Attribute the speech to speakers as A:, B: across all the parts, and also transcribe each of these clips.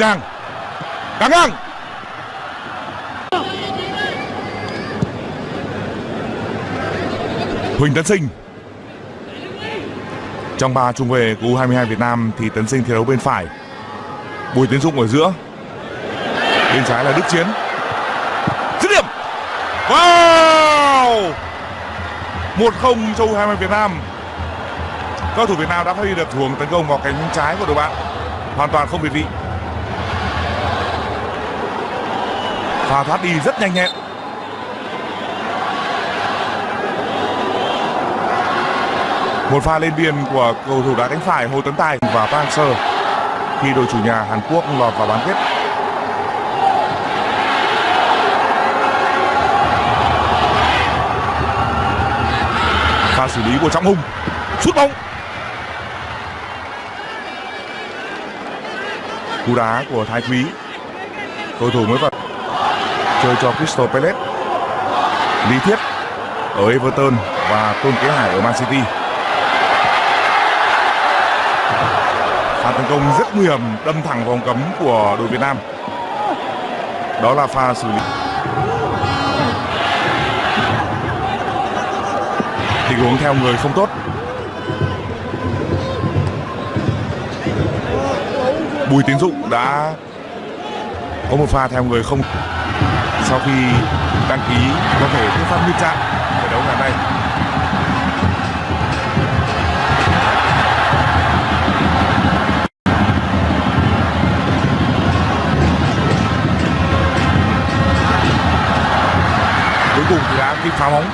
A: nhàng, đá ngang. Huỳnh Tấn Sinh. Trong 3 trung vệ của U22 Việt Nam thì Tấn Sinh thi đấu bên phải, Bùi Tiến Dũng ở giữa, bên trái là Đức Chiến. Dứt điểm. Wow! 1-0 cho U22 Việt Nam. Cầu thủ Việt Nam đã phát huy được luồng tấn công vào cánh trái của đội bạn, hoàn toàn không biệt vị. Pha thoát đi rất nhanh nhẹn. Một pha lên biên của cầu thủ đá cánh phải Hồ Tấn Tài và Park Hang-seo khi đội chủ nhà Hàn Quốc lọt vào bán kết. Pha xử lý của Trọng Hùng, sút bóng. Cú đá của Thái Quý, cầu thủ mới vào chơi cho Crystal Palace, Lý Thiết ở Everton và Tôn Kế Hải ở Man City. Pha tấn công rất nguy hiểm đâm thẳng vào vòng cấm của đội Việt Nam. Đó là pha xử lý. Tình huống theo người không tốt. Bùi Tiến Dũng đã có một pha theo người không, sau khi đăng ký có thể tiếp phát nguyên trạng trận đấu ngày nay. Cuối cùng thì đã kịp phá bóng.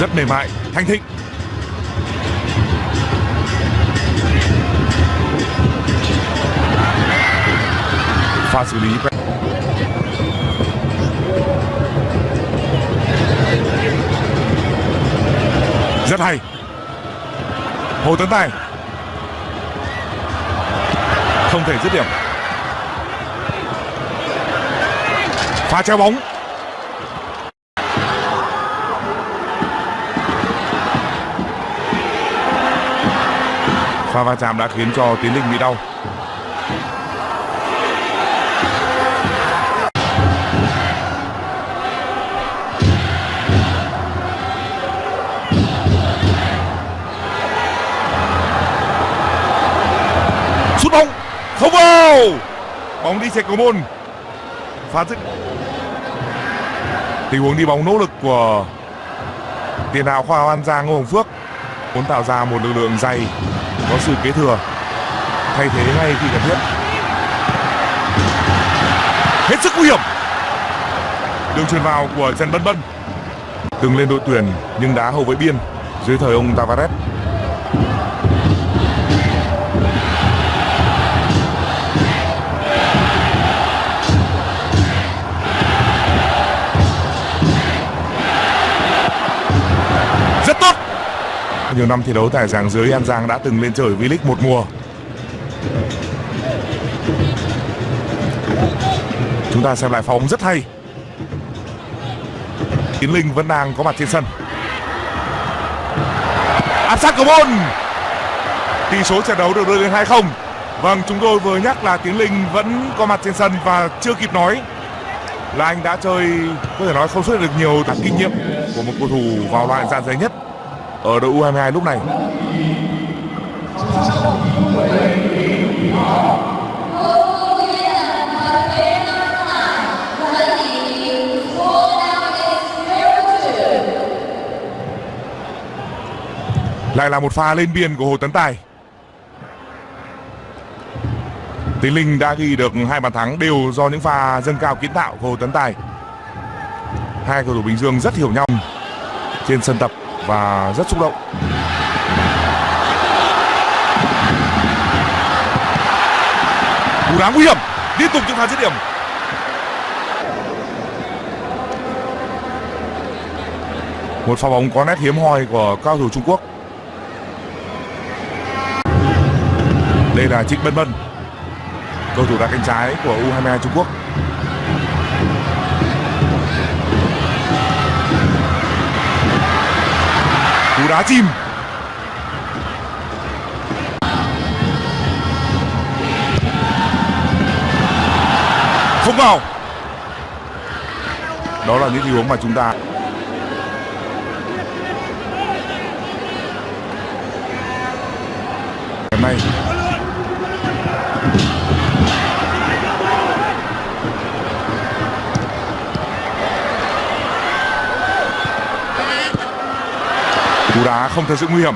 A: Rất mềm mại, thanh thịnh. Pha xử lý rất hay. Hồ Tấn Tài không thể dứt điểm. Pha treo bóng. Pha va chạm đã khiến cho Tiến Linh bị đau. Sút bóng không vào, bóng đi chệch cầu môn. Pha dứt. Tình huống đi bóng nỗ lực của tiền đạo Khoa An Giang Ngô Hồng Phước muốn tạo ra một lực lượng dày có sự kế thừa, thay thế ngay khi cần thiết. Hết sức nguy hiểm. Đường chuyền vào của Trần Bân Bân, từng lên đội tuyển nhưng đá hậu vệ biên dưới thời ông Tavares. Rất tốt. Nhiều năm thi đấu tại giảng dưới, An Giang đã từng lên chơi V-League một mùa. Chúng ta xem lại pha bóng rất hay. Tiến Linh vẫn đang có mặt trên sân. Áp sát cầu môn. Tỷ số trận đấu được đưa lên 2-0. Vâng, chúng tôi vừa nhắc là Tiến Linh vẫn có mặt trên sân và chưa kịp nói là anh đã chơi, có thể nói không xuất được nhiều kinh nghiệm của một cầu thủ vào loại dạn dày nhất ở đội U22 lúc này. Lại là một pha lên biên của Hồ Tấn Tài. Tiến Linh đã ghi được 2 bàn thắng đều do những pha dâng cao kiến tạo của Hồ Tấn Tài. Hai cầu thủ Bình Dương rất hiểu nhau trên sân tập và rất xúc động. Cú đá nguy hiểm, liên tục những pha dứt điểm. Một pha bóng có nét hiếm hoi của cao thủ Trung Quốc. Đây là Trịnh Bân Bân, cầu thủ đá cánh trái của U22 Trung Quốc. Cú đá chìm. Không vào. Đó là những tình huống mà chúng ta hôm nay. Cú đá không thật sự nguy hiểm.